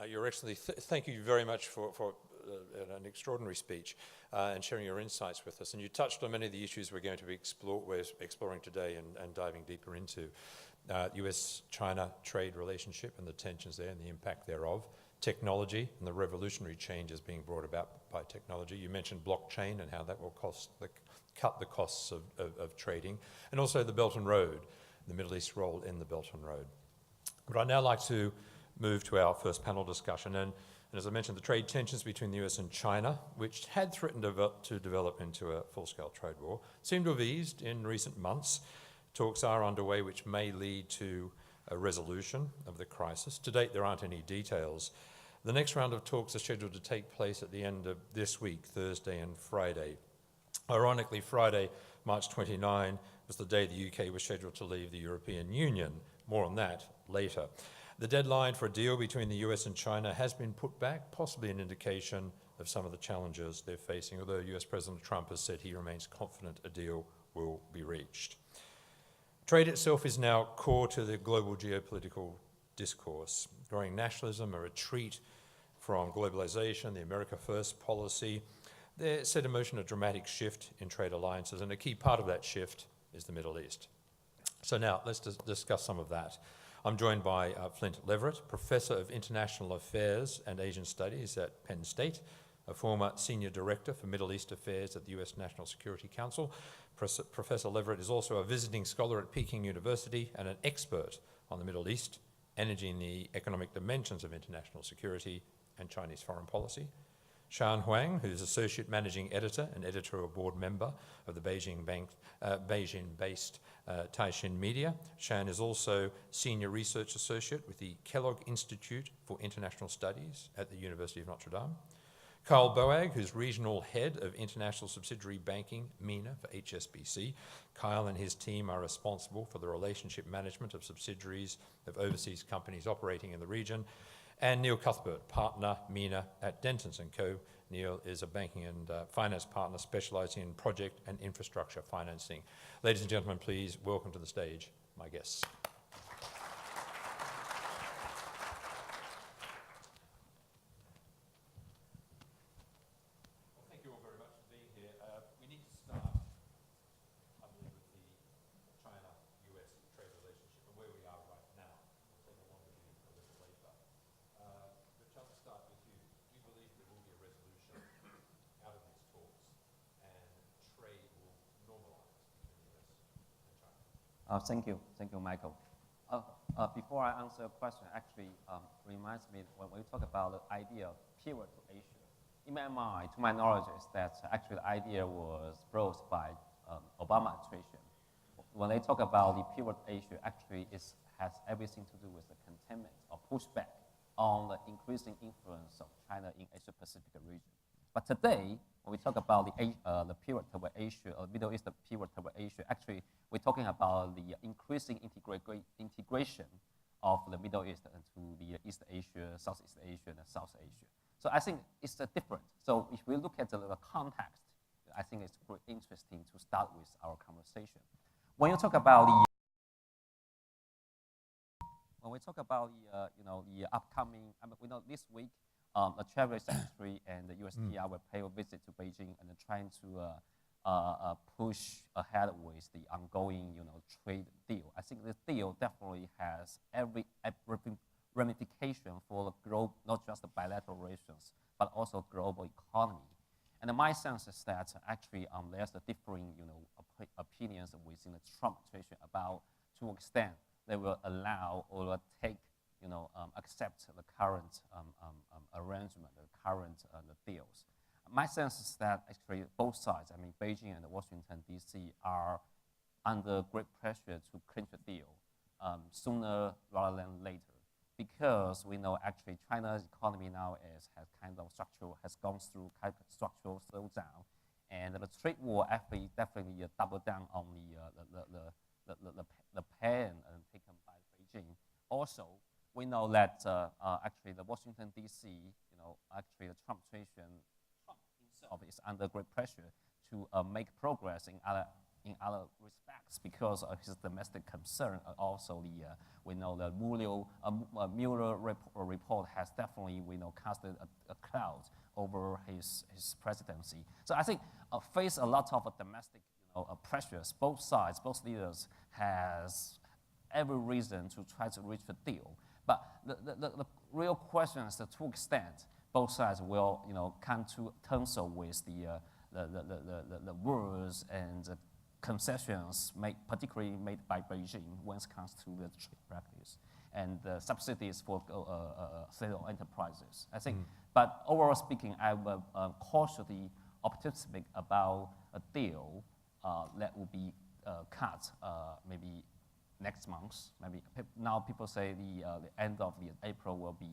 Your Excellency, thank you very much for an extraordinary speech and sharing your insights with us. And you touched on many of the issues we're going to be exploring today and diving deeper into. US-China trade relationship and the tensions there and the impact thereof. Technology and the revolutionary changes being brought about by technology. You mentioned blockchain and how that will cut the costs of trading. And also the Belt and Road, the Middle East role in the Belt and Road. But I'd now like to move to our first panel discussion. And as I mentioned, the trade tensions between the US and China, which had threatened to develop into a full-scale trade war, seem to have eased in recent months. Talks are underway which may lead to a resolution of the crisis. To date, there aren't any details. The next round of talks are scheduled to take place at the end of this week, Thursday and Friday. Ironically, Friday, March 29, was the day the UK was scheduled to leave the European Union. More on that later. The deadline for a deal between the US and China has been put back, possibly an indication of some of the challenges they're facing, although US President Trump has said he remains confident a deal will be reached. Trade itself is now core to the global geopolitical discourse. Growing nationalism, a retreat from globalization, the America First policy, they set in motion a dramatic shift in trade alliances, and a key part of that shift is the Middle East. So now let's discuss some of that. I'm joined by Flynt Leverett, Professor of International Affairs and Asian Studies at Penn State, a former Senior Director for Middle East Affairs at the US National Security Council. Professor Leverett is also a visiting scholar at Peking University and an expert on the Middle East, energy and the economic dimensions of international security and Chinese foreign policy. Shan Huang, who's Associate Managing Editor and Editorial Board Member of the Beijing-based Ciaxin Media. Shan is also Senior Research Associate with the Kellogg Institute for International Studies at the University of Notre Dame. Boag, who's Regional Head of International Subsidiary Banking, MENA, for HSBC. Kyle and his team are responsible for the relationship management of subsidiaries of overseas companies operating in the region. And Neil Cuthbert, Partner, MENA at Dentons & Co. Neil is a banking and finance partner specializing in project and infrastructure financing. Ladies and gentlemen, please welcome to the stage my guests. Well, thank you all very much for being here. We need to start, I believe, with the China-US trade relationship and where we are right now. We'll take a longer view a little later. But Chuck, to start with you, do you believe there will be a resolution out of these talks and trade will normalize between the US and China? Thank you, Michael. Before I answer a question, actually reminds me when we talk about the idea of pivot to Asia. In my mind, to my knowledge, is that actually the idea was brought by Obama administration. When they talk about the pivot to Asia, actually it has everything to do with the containment or pushback on the increasing influence of China in Asia-Pacific region. But today, when we talk about the pivot toward Asia, or Middle East pivot toward Asia, actually we're talking about the increasing integration of the Middle East into the East Asia, Southeast Asia, and South Asia. So I think it's different. So if we look at the context, I think it's very interesting to start with our conversation. When you talk about the upcoming, we know this week the Treasury Secretary and the USTR will pay a visit to Beijing and trying to push ahead with the ongoing trade deal. I think this deal definitely has every ramification for the global, not just the bilateral relations, but also global economy. And my sense is that actually there's a differing opinions within the Trump administration about to what extent they will allow or take accept the current arrangement, the current the deals. My sense is that actually both sides, Beijing and Washington D.C. are under great pressure to clinch a deal sooner rather than later, because we know actually China's economy now has gone through kind of structural slowdown, and the trade war definitely doubled down on the pain taken by Beijing. Also, we know that actually the Washington D.C. actually the Trump administration, Trump himself is under great pressure to make progress in other in other respects because of his domestic concern. Also, we know the Mueller report has definitely casted a cloud over his presidency. So I think face a lot of domestic pressures. Both sides, both leaders has every reason to try to reach the deal. But the real question is to what extent both sides will come to terms with the words and the concessions particularly made by Beijing when it comes to the trade practice and the subsidies for state-owned enterprises. I think, but overall speaking, I'm cautiously optimistic about a deal that will be cut maybe next month. Maybe now people say the end of the April will be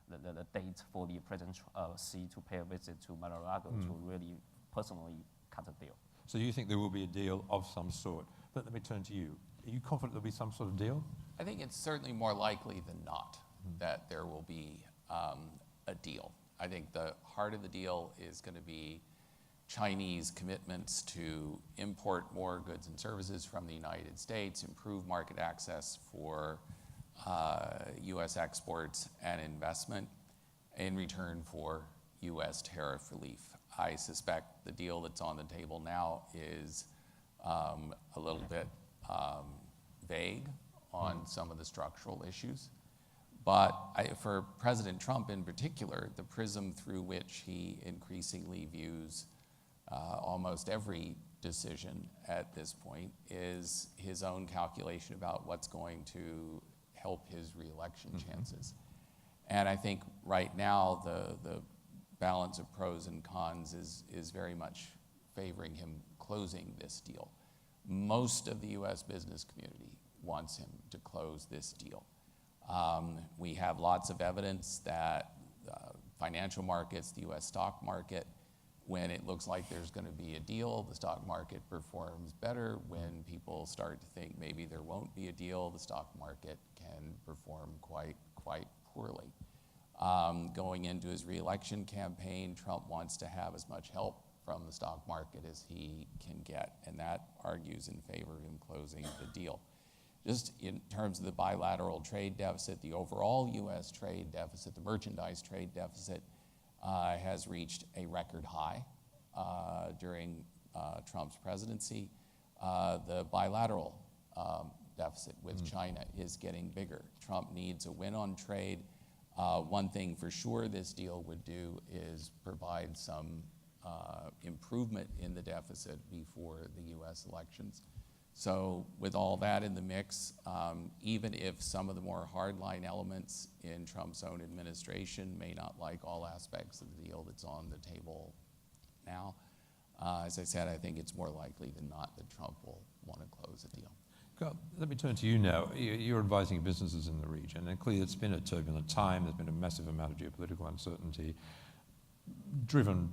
the date for the President Xi to pay a visit to Mar-a-Lago to really personally cut a deal. So you think there will be a deal of some sort? But let me turn to you. Are you confident there'll be some sort of deal? I think it's certainly more likely than not that there will be a deal. I think the heart of the deal is going to be Chinese commitments to import more goods and services from the United States, improve market access for U.S. exports and investment in return for U.S. tariff relief. I suspect the deal that's on the table now is a little bit vague on some of the structural issues. But for President Trump in particular, the prism through which he increasingly views almost every decision at this point is his own calculation about what's going to help his reelection chances. And I think right now the balance of pros and cons is very much favoring him closing this deal. Most of the U.S. business community wants him to close this deal. We have lots of evidence that financial markets, the U.S. stock market, when it looks like there's going to be a deal, the stock market performs better. When people start to think maybe there won't be a deal, the stock market can perform quite poorly. Going into his reelection campaign, Trump wants to have as much help from the stock market as he can get, and that argues in favor of him closing the deal. Just in terms of the bilateral trade deficit, the overall U.S. trade deficit, the merchandise trade deficit, has reached a record high during Trump's presidency. The bilateral deficit with China is getting bigger. Trump needs a win on trade. One thing for sure this deal would do is provide some improvement in the deficit before the U.S. elections. So with all that in the mix, even if some of the more hardline elements in Trump's own administration may not like all aspects of the deal that's on the table now, as I said, I think it's more likely than not that Trump will want to close the deal. Let me turn to you now. You're advising businesses in the region, and clearly it's been a turbulent time. There's been a massive amount of geopolitical uncertainty, driven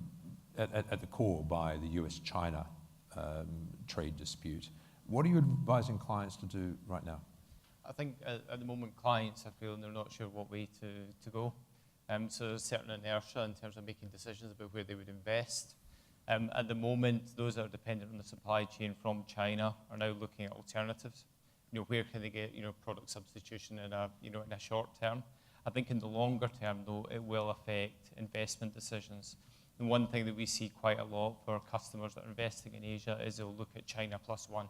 at the core by the US-China trade dispute. What are you advising clients to do right now? I think at the moment clients are feeling they're not sure what way to go. So there's certain inertia in terms of making decisions about where they would invest. At the moment, those that are dependent on the supply chain from China are now looking at alternatives. Where can they get product substitution in a short term? I think in the longer term, though, it will affect investment decisions. And one thing that we see quite a lot for our customers that are investing in Asia is they'll look at China plus one.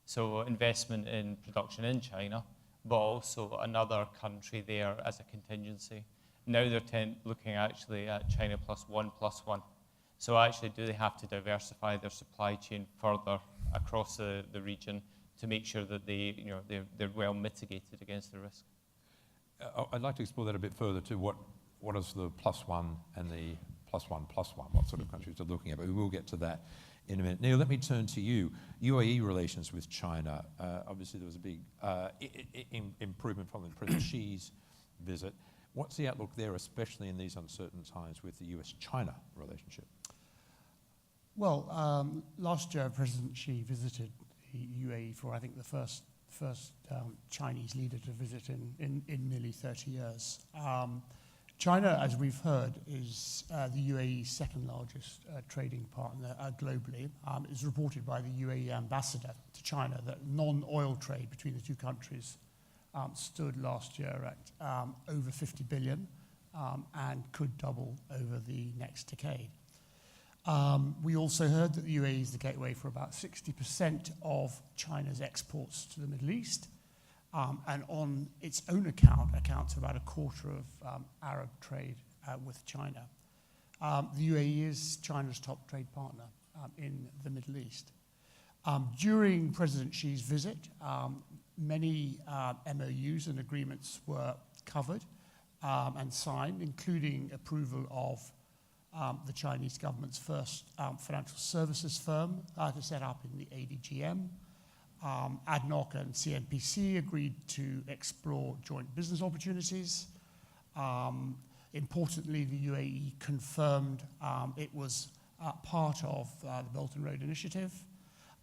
So investment in production in China, but also another country there as a contingency. Now they're looking actually at China plus one. So actually, do they have to diversify their supply chain further across the region to make sure that they're well mitigated against the risk? I'd like to explore that a bit further to what is the plus one and the plus one, what sort of countries they're looking at, but we will get to that in a minute. Neil, let me turn to you. UAE relations with China. Obviously, there was a big improvement from President Xi's visit. What's the outlook there, especially in these uncertain times with the US-China relationship? Well, last year, President Xi visited the UAE for, I think, the first Chinese leader to visit in nearly 30 years. China, as we've heard, is the UAE's second largest trading partner globally. It's reported by the UAE ambassador to China that non-oil trade between the two countries stood last year at over 50 billion and could double over the next decade. We also heard that the UAE is the gateway for about 60% of China's exports to the Middle East, and on its own account, accounts for about a quarter of Arab trade with China. The UAE is China's top trade partner in the Middle East. During President Xi's visit, many MOUs and agreements were covered and signed, including approval of the Chinese government's first financial services firm to set up in the ADGM. ADNOC and CNPC agreed to explore joint business opportunities. Importantly, the UAE confirmed it was part of the Belt and Road Initiative,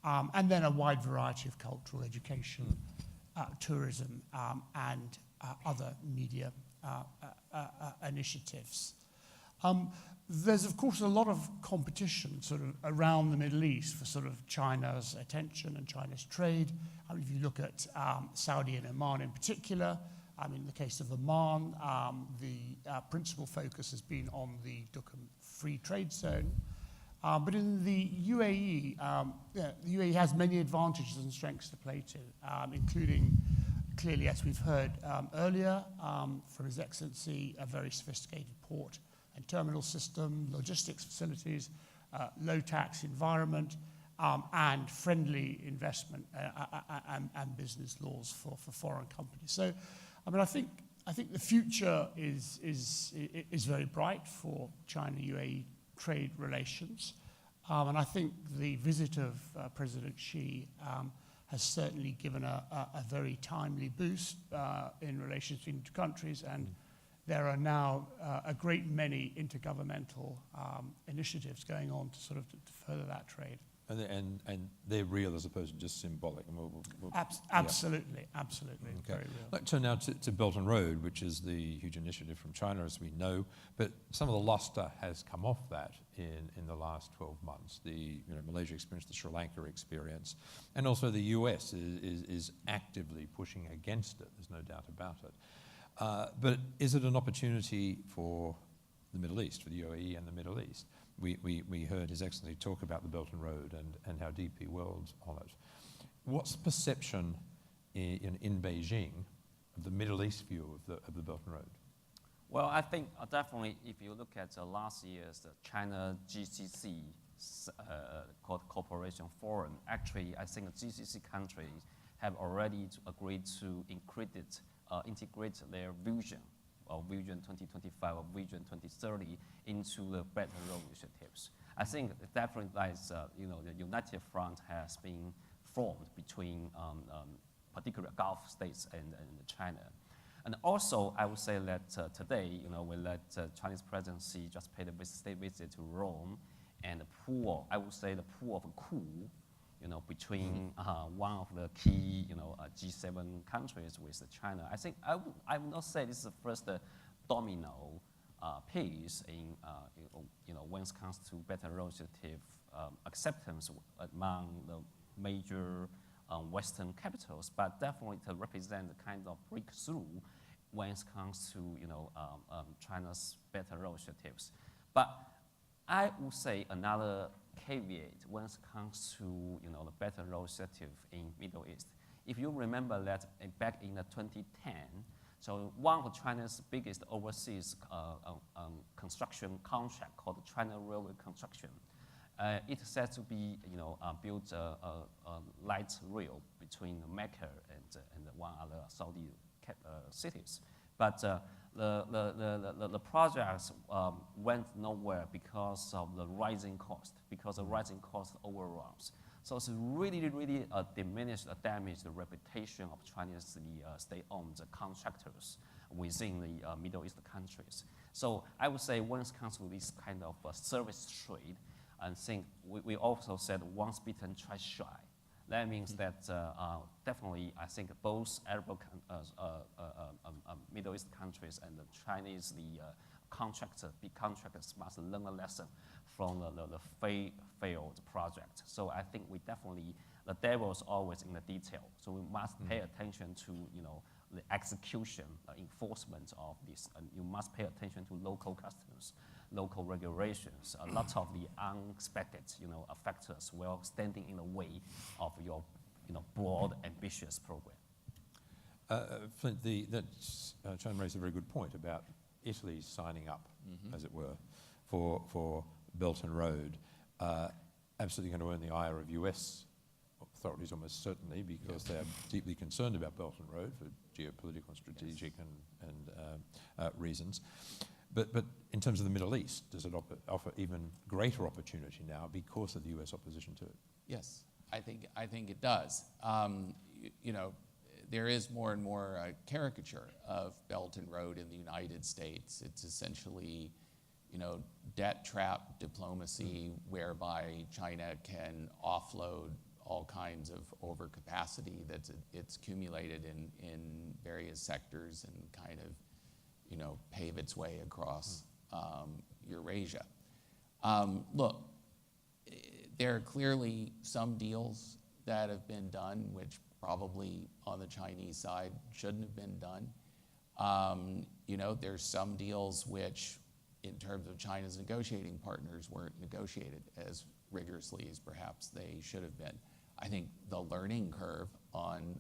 and then a wide variety of cultural education, tourism, and other media initiatives. There's, of course, a lot of competition sort of around the Middle East for sort of China's attention and China's trade. If you look at Saudi and Oman in particular, in the case of Oman, the principal focus has been on the Duqm Free Trade Zone. But in the UAE, the UAE has many advantages and strengths to play to, including, clearly, as we've heard earlier from His Excellency, a very sophisticated port and terminal system, logistics facilities, low-tax environment, and friendly investment and business laws for foreign companies. So, I think the future is very bright for China-UAE trade relations, and I think the visit of President Xi has certainly given a very timely boost in relations between the two countries, and there are now a great many intergovernmental initiatives going on to sort of to further that trade. And they're real as opposed to just symbolic. And absolutely, absolutely, okay. very real. Let's turn now to Belt and Road, which is the huge initiative from China, as we know. But some of the luster has come off that in the last 12 months. Malaysia experience, the Sri Lanka experience, and also the US is actively pushing against it. There's no doubt about it. But is it an opportunity for the Middle East, for the UAE and the Middle East? We heard His Excellency talk about the Belt and Road and how DP World's on it. What's the perception in Beijing of the Middle East view of the Belt and Road? Well, I think definitely if you look at last year's China GCC called Cooperation Forum, actually I think GCC countries have already agreed to integrate their vision of Vision 2025 or Vision 2030 into the Belt and Road initiatives. I think definitely the United Front has been formed between particular Gulf states and China. And also, I would say that today, we let Chinese presidency just paid a state visit to Rome, and the pool of cool, between one of the key, G7 countries with China. I think I would not say this is the first domino piece in, when it comes to Belt and Road Initiative acceptance among the major Western capitals, but definitely to represent the kind of breakthrough when it comes to, China's Belt and Road Initiatives. But I would say another caveat when it comes to the Belt and Road Initiative in Middle East. If you remember that back in 2010, so one of China's biggest overseas construction contract called China Railway Construction, it is said to be built a light rail between Mecca and one other Saudi cities, but the projects went nowhere because of the rising cost, overruns. So it's really diminished, damaged the reputation of Chinese state-owned contractors within the Middle East countries. So I would say when it comes to this kind of service trade, I think we also said once bitten, twice shy. That means that definitely, I think both Arab, Middle East countries and the Chinese, big contractors must learn a lesson from the failed project. So I think we definitely, the devil is always in the detail. So we must pay attention to, the execution, enforcement of this. And you must pay attention to local customers, local regulations. A lot of the unexpected, factors will standing in the way of your, broad, ambitious program. Flynt, Shan raised a very good point about Italy signing up, as it were, for Belt and Road. Absolutely going to earn the ire of US authorities almost certainly, because they're deeply concerned about Belt and Road for geopolitical and strategic and reasons. But in terms of the Middle East, does it offer even greater opportunity now because of the US opposition to it? Yes, I think it does. There is more and more caricature of Belt and Road in the United States. It's essentially, debt trap diplomacy whereby China can offload all kinds of overcapacity it's accumulated in various sectors and kind of, pave its way across Eurasia. Look, there are clearly some deals that have been done which probably on the Chinese side shouldn't have been done. There's some deals which, in terms of China's negotiating partners, weren't negotiated as rigorously as perhaps they should have been. I think the learning curve on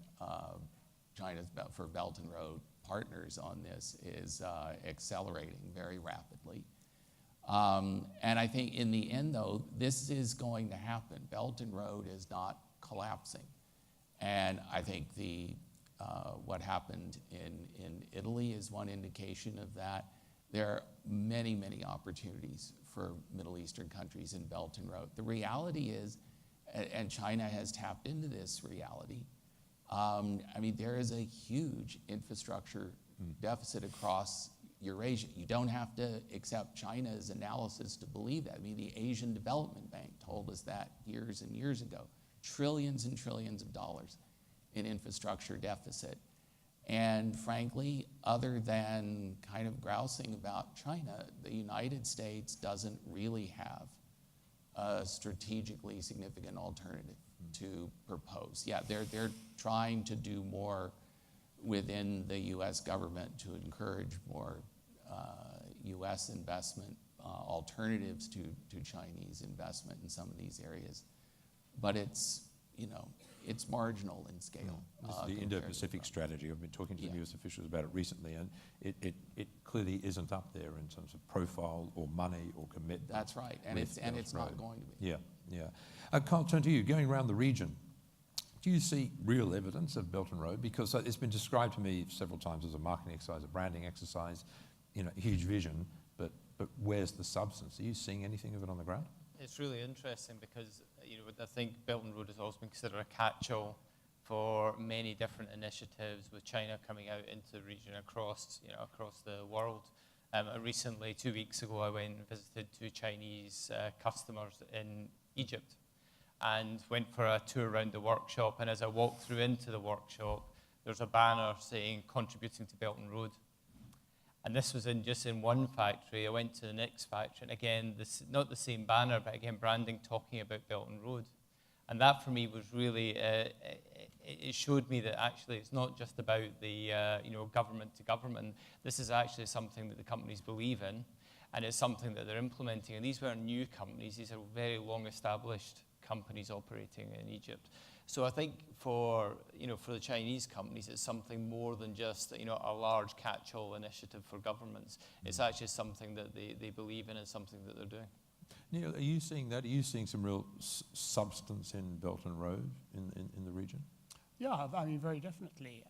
China's for Belt and Road partners on this is accelerating very rapidly. And I think in the end, though, this is going to happen. Belt and Road is not collapsing. And I think what happened in Italy is one indication of that. There are many, many opportunities for Middle Eastern countries in Belt and Road. The reality is, and China has tapped into this reality, there is a huge infrastructure deficit across Eurasia. You don't have to accept China's analysis to believe that. The Asian Development Bank told us that years and years ago. Trillions and trillions of dollars in infrastructure deficit. And frankly, other than kind of grousing about China, the United States doesn't really have a strategically significant alternative to propose. Yeah, they're trying to do more within the U.S. government to encourage more U.S. investment, alternatives to Chinese investment in some of these areas. But it's marginal in scale. This is the Indo-Pacific strategy. I've been talking to some U.S. officials about it recently, and it clearly isn't up there in terms of profile or money or commitment. That's right, and it's not going to be. Yeah. Carl, turn to you. Going around the region, do you see real evidence of Belt and Road? Because it's been described to me several times as a marketing exercise, a branding exercise, huge vision, but where's the substance? Are you seeing anything of it on the ground? It's really interesting because I think Belt and Road has always been considered a catch-all for many different initiatives, with China coming out into the region across the world. Recently, 2 weeks ago, I went and visited 2 Chinese customers in Egypt and went for a tour around the workshop. And as I walked through into the workshop, there's a banner saying "Contributing to Belt and Road." And this was just in one factory. I went to the next factory, and again, not the same banner, but again, branding talking about Belt and Road. And that for me was really, it showed me that actually it's not just about the government to government. This is actually something that the companies believe in, and it's something that they're implementing. And these weren't new companies; these are very long-established companies operating in Egypt. So I think for the Chinese companies, it's something more than just a large catch-all initiative for governments. It's actually something that they believe in and something that they're doing. Neil, are you seeing that? Are you seeing some real substance in Belt and Road in the region? Yeah, very definitely.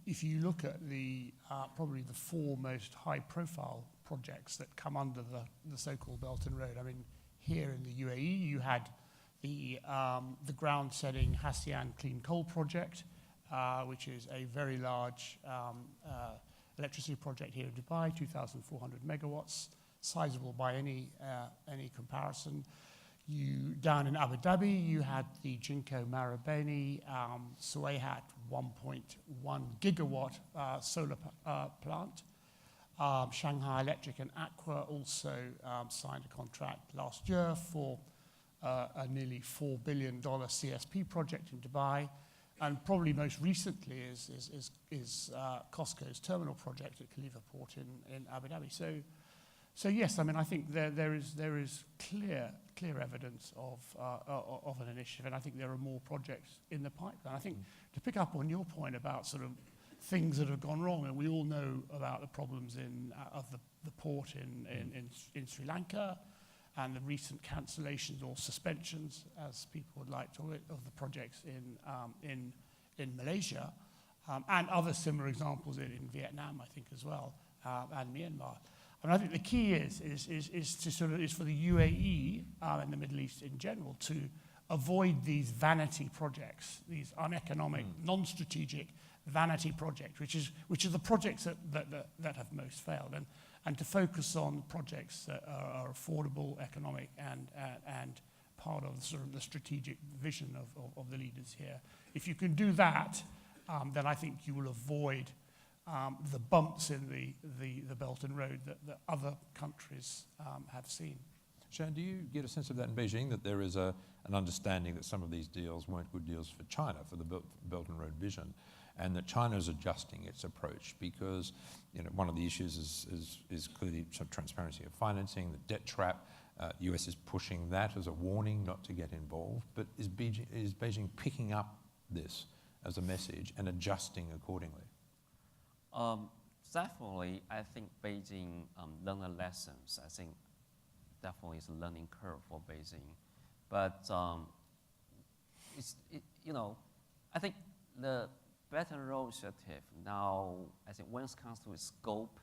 If you look at the probably the 4 most high-profile projects that come under the so-called Belt and Road. Here in the UAE, you had the ground-setting Hassian Clean Coal Project, which is a very large electricity project here in Dubai, 2,400 megawatts, sizable by any comparison. Down in Abu Dhabi, you had the Jinko Marubeni Suehat 1.1 gigawatt solar plant. Shanghai Electric and Aqua also signed a contract last year for a nearly $4 billion CSP project in Dubai. And probably most recently is COSCO's terminal project at Khalifa Port in Abu Dhabi. So yes, I mean, I think there is clear evidence of an initiative, and I think there are more projects in the pipeline. I think to pick up on your point about sort of things that have gone wrong, and we all know about the problems of the port in Sri Lanka, and the recent cancellations or suspensions, as people would like to, of the projects in Malaysia, and other similar examples in Vietnam, I think, as well, and Myanmar. And I think the key is for the UAE and the Middle East in general to avoid these vanity projects, these uneconomic, non-strategic vanity projects, which are the projects that have most failed, and to focus on projects that are affordable, economic, and part of sort of the strategic vision of the leaders here. If you can do that, then I think you will avoid the bumps in the Belt and Road that other countries have seen. Shan, do you get a sense of that in Beijing, that there is an understanding that some of these deals weren't good deals for China, for the Belt and Road vision, and that China is adjusting its approach? Because one of the issues is clearly some transparency of financing, the debt trap. US is pushing that as a warning not to get involved. But is Beijing picking up this as a message and adjusting accordingly? Definitely, I think Beijing learned the lessons. I think definitely it's a learning curve for Beijing. But I think the Belt and Road Initiative now, I think when it comes to its scope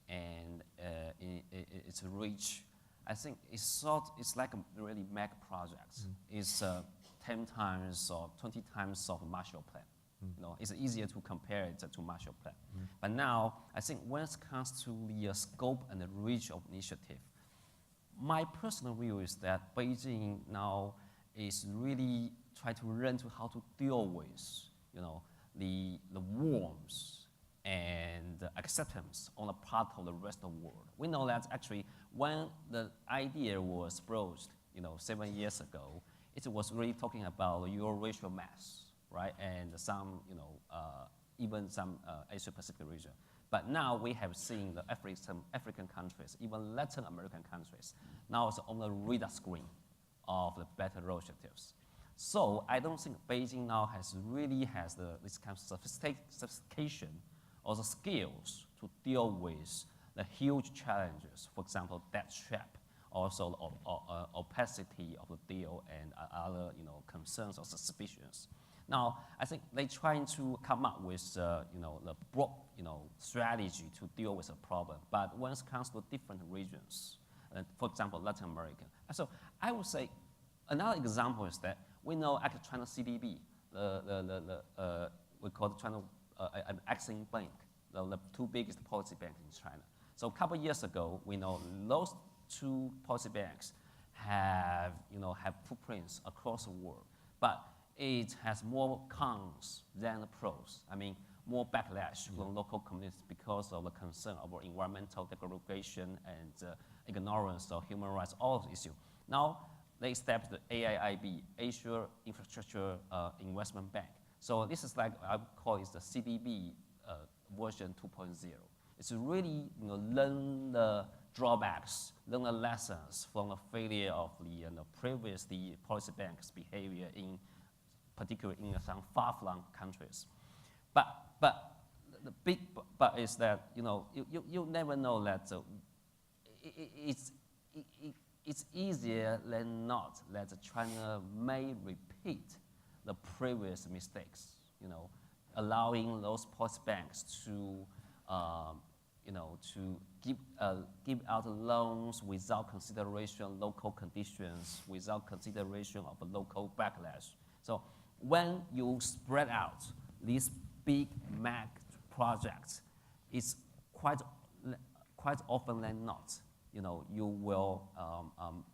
and its reach, I think it's like a really mega project. It's 10 times or 20 times of a Marshall Plan. It's easier to compare it to Marshall Plan. But now, I think when it comes to the scope and the reach of initiative, my personal view is that Beijing now is really trying to learn to how to deal with, the warmth and the acceptance on the part of the rest of the world. We know that actually when the idea was broached, 7 years ago, it was really talking about your racial mass. Right, and some, even some Asia-Pacific region. But now we have seen the African countries, even Latin American countries, now it's on the radar screen of the Belt and Road Initiatives. So I don't think Beijing now has this kind of sophistication or the skills to deal with the huge challenges. For example, debt trap, also the opacity of the deal, and other concerns or suspicions. Now, I think they're trying to come up with the broad strategy to deal with the problem. But when it comes to different regions, for example, Latin America. So I would say another example is that we know actually China CDB, we call it China an Exim Bank, the two biggest policy banks in China. So a couple of years ago, we know those two policy banks have footprints across the world, but it has more cons than pros. I mean, more backlash from local communities because of the concern over environmental degradation and ignorance of human rights, all of the issues. Now, they established the AIIB, Asia Infrastructure Investment Bank. So this is like, I would call it the CDB version 2.0. It's really learn the drawbacks, learn the lessons from the failure of the previous policy banks' behavior in particularly in some far-flung countries. But the big but is that you never know that it's easier than not that China may repeat the previous mistakes, allowing those policy banks to give out loans without consideration of local conditions, without consideration of a local backlash. So when you spread out these big mega projects, it's quite often than not, you will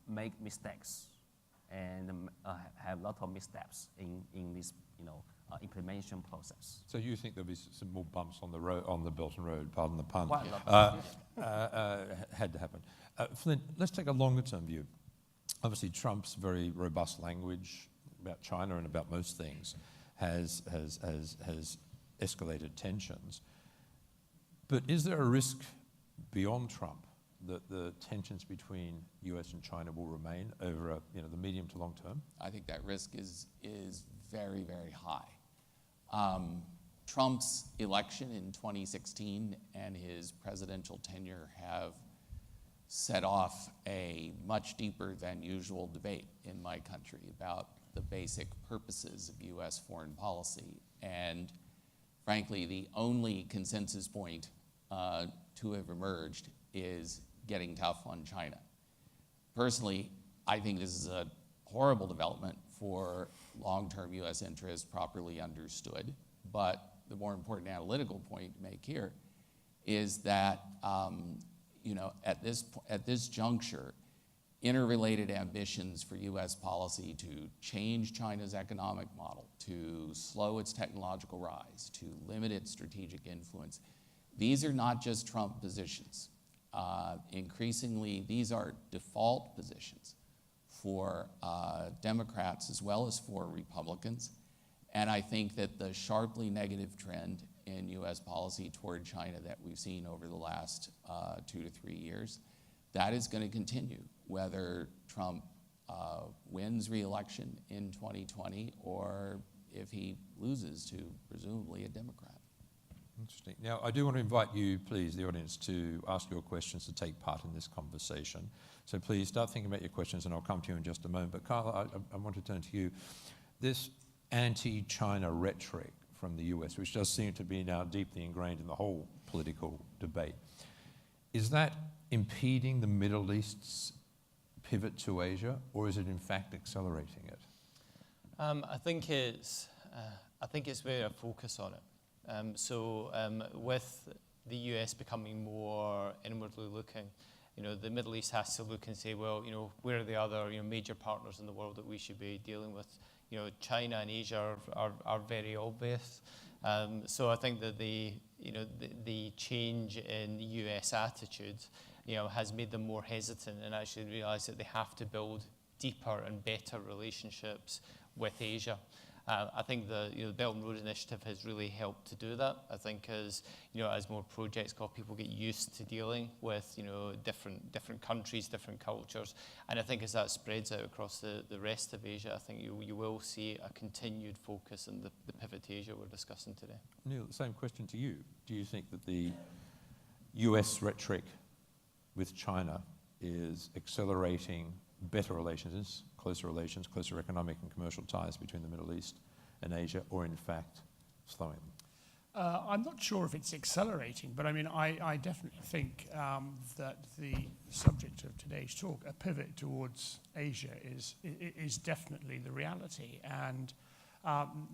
make mistakes. and have a lot of missteps in this, implementation process. So you think there'll be some more bumps on the road, on the Belt and Road, pardon the pun, Quite a lot of had to happen. Flynt, let's take a longer term view. Obviously, Trump's very robust language about China and about most things has escalated tensions. But is there a risk beyond Trump that the tensions between US and China will remain over the medium to long term? I think that risk is very, very high. Trump's election in 2016 and his presidential tenure have set off a much deeper than usual debate in my country about the basic purposes of US foreign policy. And frankly, the only consensus point to have emerged is getting tough on China. Personally, I think this is a horrible development for long-term US interests properly understood. But the more important analytical point to make here is that at this juncture, interrelated ambitions for US policy to change China's economic model, to slow its technological rise, to limit its strategic influence, these are not just Trump positions. Increasingly, these are default positions for Democrats as well as for Republicans. And I think that the sharply negative trend in US policy toward China that we've seen over the last 2 to 3 years, that is going to continue, whether Trump wins re-election in 2020 or if he loses to presumably a Democrat. Interesting. Now, I do want to invite you, please, the audience, to ask your questions, to take part in this conversation. So please start thinking about your questions, and I'll come to you in just a moment. But Carla, I want to turn to you. This anti-China rhetoric from the US, which does seem to be now deeply ingrained in the whole political debate, is that impeding the Middle East's pivot to Asia, or is it in fact accelerating it? I think it's where I focus on it. With the US becoming more inwardly looking, the Middle East has to look and say, well, where are the other major partners in the world that we should be dealing with? China and Asia are very obvious. So I think that the change in the US attitude, has made them more hesitant and actually realize that they have to build deeper and better relationships with Asia. I think the Belt and Road Initiative has really helped to do that. I think as more projects go, people get used to dealing with different countries, different cultures, and I think as that spreads out across the rest of Asia, I think you will see a continued focus in the pivot to Asia we're discussing today. Neil, the same question to you. Do you think that the US rhetoric with China is accelerating better relations, closer economic and commercial ties between the Middle East and Asia, or in fact slowing them? I'm not sure if it's accelerating, but I mean, I definitely think that the subject of today's talk, a pivot towards Asia, is definitely the reality. And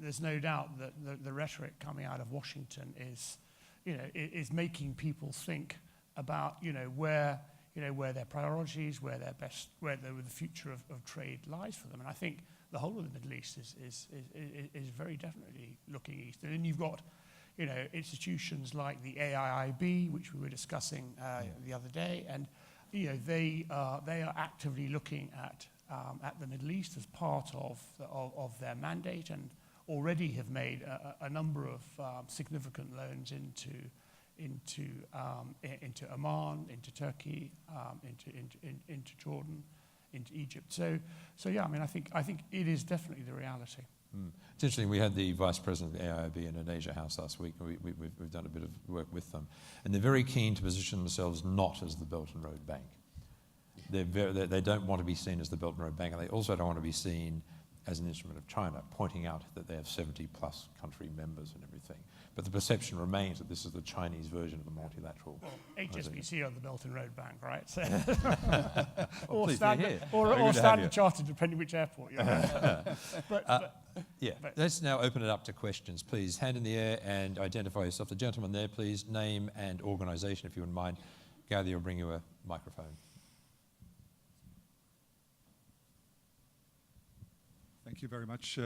there's no doubt that the rhetoric coming out of Washington is making people think about where their priorities, where the future of trade lies for them. And I think the whole of the Middle East is very definitely looking east. And then you've got, institutions like the AIIB, which we were discussing the other day, and they are actively looking at the Middle East as part of their mandate, and already have made a number of significant loans into Oman, into Turkey, into Jordan, into Egypt. So yeah, I mean, I think it is definitely the reality. It's interesting, we had the Vice President of the AIIB in an Asia House last week, and we've done a bit of work with them. And they're very keen to position themselves not as the Belt and Road Bank. They don't want to be seen as the Belt and Road Bank, and they also don't want to be seen as an instrument of China, pointing out that they have 70-plus country members and everything. But the perception remains that this is the Chinese version of a multilateral. Well, HSBC are the Belt and Road Bank, right? So or Standard Chartered, depending which airport you're at. Let's now open it up to questions, please. Hand in the air and identify yourself. The gentleman there, please. Name and organisation, if you wouldn't mind. Gather will bring you a microphone. Thank you very much.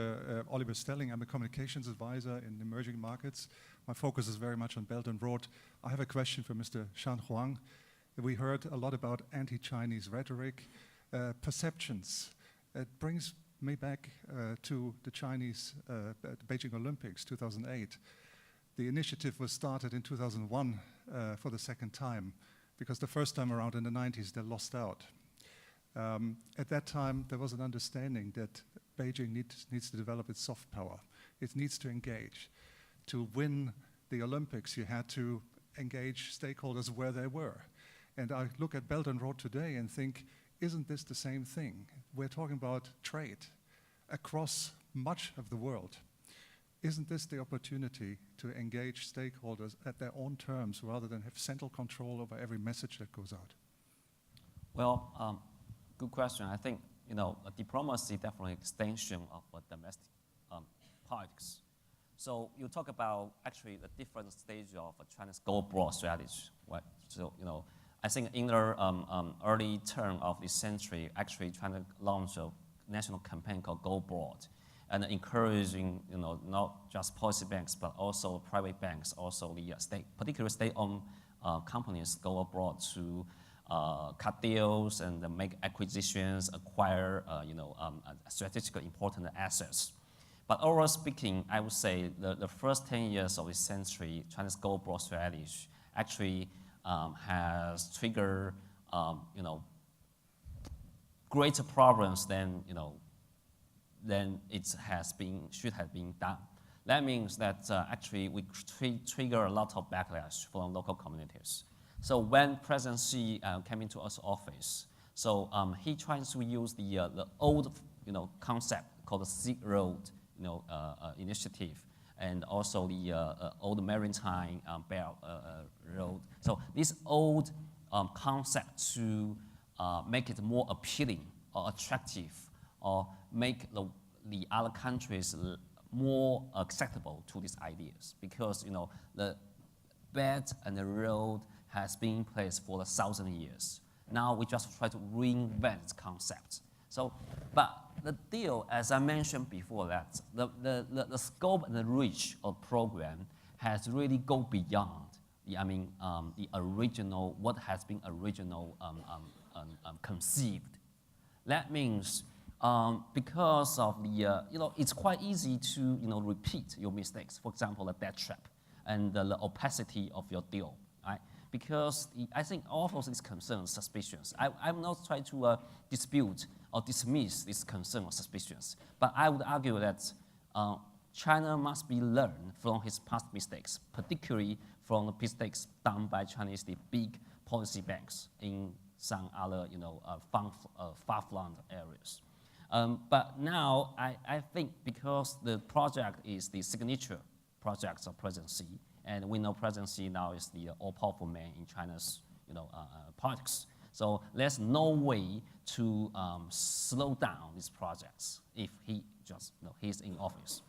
Oliver Stelling, I'm a communications advisor in emerging markets. My focus is very much on Belt and Road. I have a question for Mr. Shan Huang. We heard a lot about anti-Chinese rhetoric, perceptions. It brings me back to the Chinese the Beijing Olympics, 2008. The initiative was started in 2001 for the second time, because the first time around in the 90s, they lost out. At that time, there was an understanding that Beijing needs to develop its soft power. It needs to engage. To win the Olympics, you had to engage stakeholders where they were. And I look at Belt and Road today and think, isn't this the same thing? We're talking about trade across much of the world. Isn't this the opportunity to engage stakeholders at their own terms rather than have central control over every message that goes out? Well, good question. I think, diplomacy definitely extension of domestic politics. So you talk about actually the different stage of China's go broad strategy, right? So, I think in the early term of this century, actually China launched a national campaign called Go Broad, and encouraging, not just policy banks, but also private banks, also the particularly state-owned companies go abroad to cut deals and make acquisitions, acquire, strategically important assets. But overall speaking, I would say the first 10 years of this century, China's go broad strategy actually has triggered, greater problems than it should have been done. That means that actually we trigger a lot of backlash from local communities. So when President Xi came into his office, so he tries to use the old concept called the Silk Road initiative, and also the old maritime belt road. So this old concept to make it more appealing or attractive, or make the other countries more acceptable to these ideas, because the belt and the road has been in place for 1,000 years. Now we just try to reinvent this concept. So, but the deal, as I mentioned before, that the scope and the reach of program has really go beyond the original, what has been original conceived. That means because of the, it's quite easy to repeat your mistakes. For example, the debt trap and the opacity of your deal, right? Because I think all of these concerns, suspicions, I'm not trying to dispute or dismiss these concerns or suspicions, but I would argue that China must be learned from his past mistakes, particularly from the mistakes done by Chinese, the big policy banks in some other, far-flung areas. But now I think because the project is the signature project of President Xi, and we know President Xi now is the all-powerful man in China's, politics. So there's no way to slow down these projects if he just, he's in office.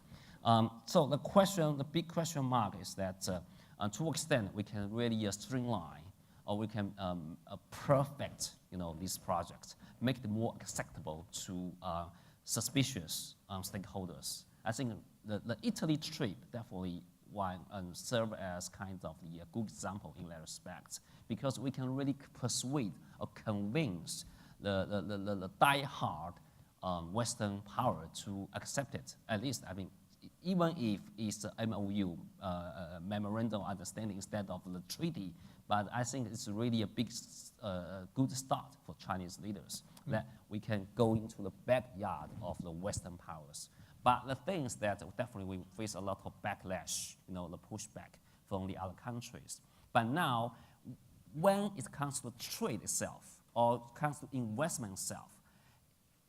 So the big question mark is that to what extent we can really streamline, or we can perfect, these projects, make it more acceptable to suspicious stakeholders. I think the Italy trip definitely serve as kind of the good example in that respect, because we can really persuade or convince the die-hard Western power to accept it. At least, even if it's a MOU, memorandum of understanding instead of the treaty, but I think it's really a big, good start for Chinese leaders that we can go into the backyard of the Western powers. But the thing is that definitely we face a lot of backlash, the pushback from the other countries. But now, when it comes to trade itself, or comes to investment itself,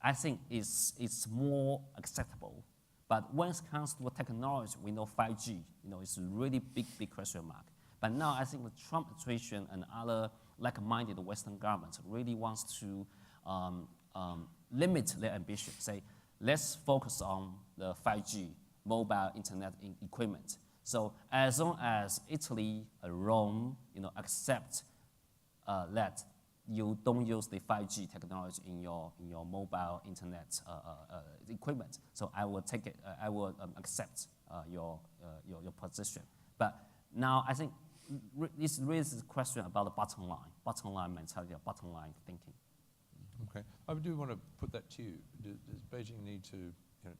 I think it's more acceptable. But when it comes to technology, we know 5G, it's a really big question mark. But now I think the Trump administration and other like-minded Western governments really wants to limit their ambition, say, let's focus on the 5G mobile internet equipment. So as long as Italy, Rome, accept that you don't use the 5G technology in your mobile internet equipment. So I will take it. I will accept your position. But now I think this raises a question about the bottom line mentality, or bottom line thinking. Okay, I do want to put that to you. Does Beijing need to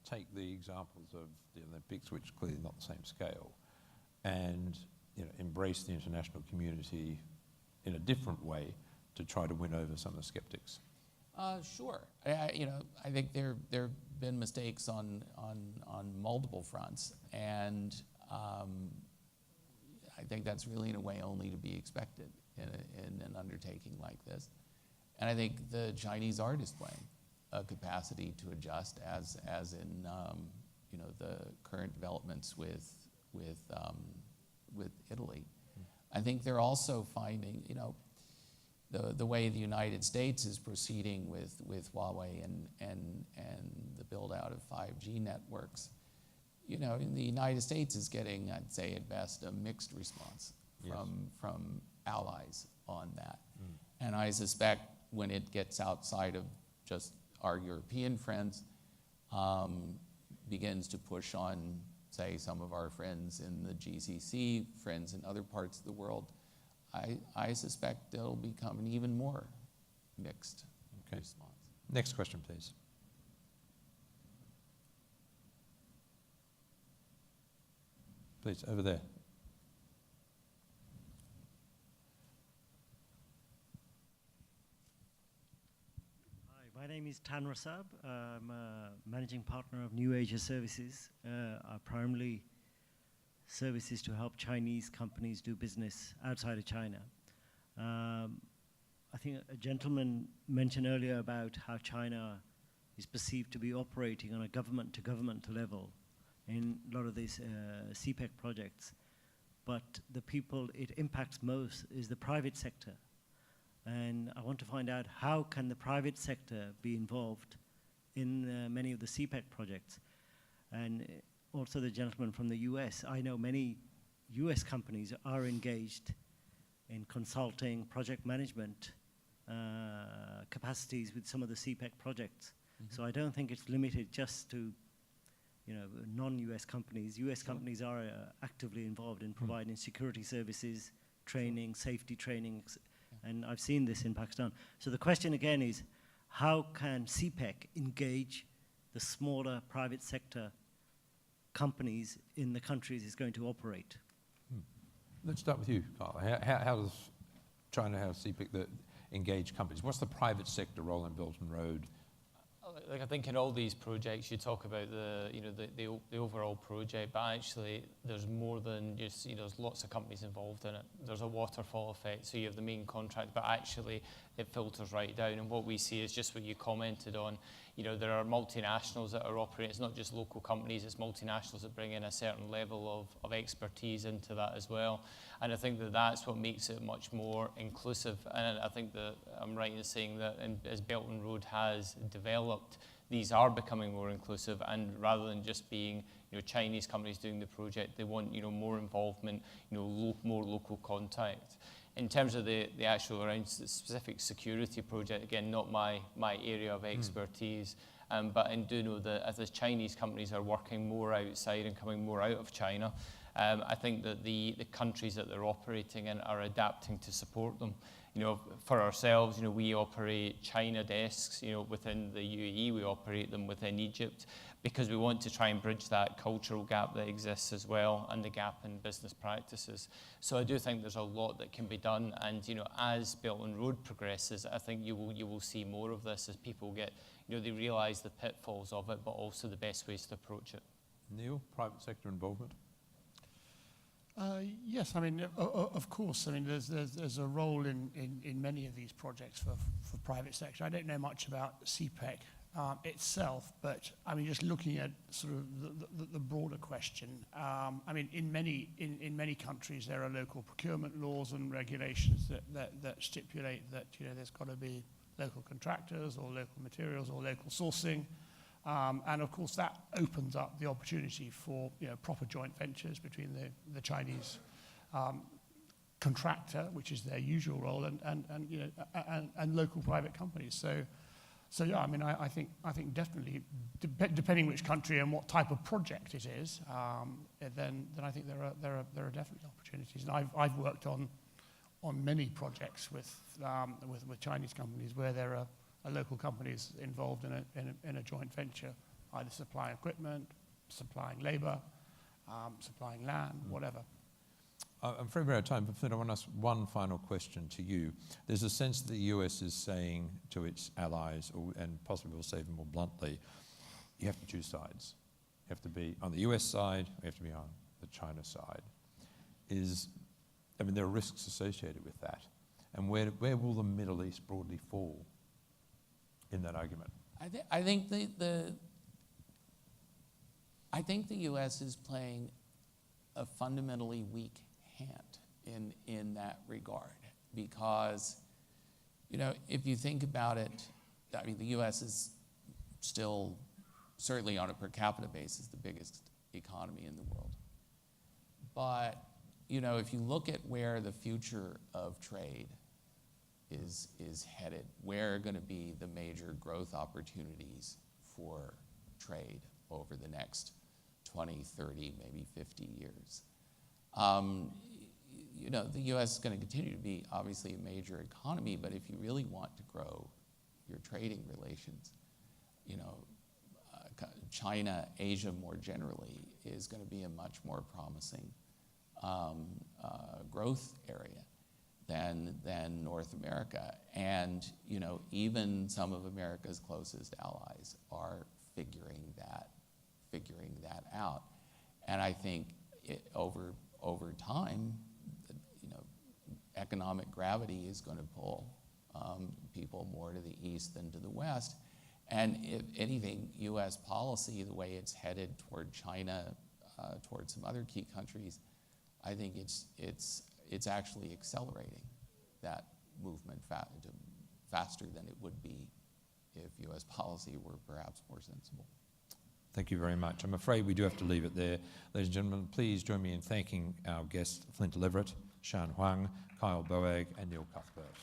take the examples of the Olympics, which clearly not the same scale, and embrace the international community in a different way to try to win over some of the skeptics? Sure. I think there have been mistakes on multiple fronts, and I think that's really in a way only to be expected in an undertaking like this. And I think the Chinese are displaying a capacity to adjust, as in the current developments with Italy. I think they're also finding the way the United States is proceeding with Huawei and the build out of 5G networks. In the United States is getting, I'd say at best, a mixed response from allies on that. And I suspect when it gets outside of just our European friends, begins to push on, say, some of our friends in the GCC, friends in other parts of the world, I suspect it'll become an even more mixed response. Next question, please. Please, over there. My name is Tan Rasab. I'm a managing partner of New Asia Services. Our primarily services to help Chinese companies do business outside of China. I think a gentleman mentioned earlier about how China is perceived to be operating on a government-to-government level in a lot of these CPEC projects. But the people it impacts most is the private sector. And I want to find out how can the private sector be involved in many of the CPEC projects. And also the gentleman from the US, I know many US companies are engaged in consulting, project management capacities with some of the CPEC projects. So I don't think it's limited just to non-US companies. US companies are actively involved in providing security services, training, safety training, and I've seen this in Pakistan. So the question again is, how can CPEC engage the smaller private sector companies in the countries it's going to operate? Let's start with you, Carl. How does China have CPEC that engage companies? What's the private sector role in Belt and Road? I think in all these projects you talk about the overall project, but actually there's more than just, there's lots of companies involved in it. There's a waterfall effect, so you have the main contract, but actually it filters right down. And what we see is just what you commented on. There are multinationals that are operating. It's not just local companies, it's multinationals that bring in a certain level of expertise into that as well. And I think that's what makes it much more inclusive. And I think that I'm right in saying that as Belt and Road has developed, these are becoming more inclusive, and rather than just being Chinese companies doing the project, they want more involvement, more local contact. In terms of the actual around specific security project, again, not my area of expertise, but I do know that as the Chinese companies are working more outside and coming more out of China, I think that the countries that they're operating in are adapting to support them. For ourselves, we operate China desks, within the UAE, we operate them within Egypt, because we want to try and bridge that cultural gap that exists as well, and the gap in business practices. So I do think there's a lot that can be done, and as Belt and Road progresses, I think you will see more of this as people get, they realise the pitfalls of it, but also the best ways to approach it. Neil, private sector involvement? Yes, I mean, of course. I mean, there's a role in many of these projects for private sector. I don't know much about CPEC itself, but I mean, just looking at sort of the broader question. I mean, in many countries there are local procurement laws and regulations that stipulate that there's got to be local contractors or local materials or local sourcing. And of course that opens up the opportunity for proper joint ventures between the Chinese contractor, which is their usual role, and local private companies. So yeah, I mean, I think definitely, depending which country and what type of project it is, then I think there are definitely opportunities. And I've worked on many projects with Chinese companies where there are local companies involved in a joint venture, either supplying equipment, supplying labour, supplying land, whatever. I'm afraid we're out of time, but Flynt, I want to ask one final question to you. There's a sense that the US is saying to its allies, and possibly we'll say even more bluntly, you have to choose sides. You have to be on the US side, you have to be on the China side. There are risks associated with that. And where will the Middle East broadly fall in that argument? I think the US is playing a fundamentally weak hand in that regard, because, if you think about it, I mean, the US is still, certainly on a per capita basis, the biggest economy in the world. But, if you look at where the future of trade is headed, where are going to be the major growth opportunities for trade over the next 20, 30, maybe 50 years. The U.S. is going to continue to be obviously a major economy, but if you really want to grow your trading relations, China, Asia more generally, is going to be a much more promising growth area than North America. And, even some of America's closest allies are figuring that out. And I think over time, economic gravity is going to pull people more to the east than to the west. And if anything, U.S. policy, the way it's headed toward China, toward some other key countries, I think it's actually accelerating that movement faster than it would be if U.S. policy were perhaps more sensible. Thank you very much. I'm afraid we do have to leave it there. Ladies and gentlemen, please join me in thanking our guests, Flynt Leverett, Shan Huang, Boag, and Neil Cuthbert.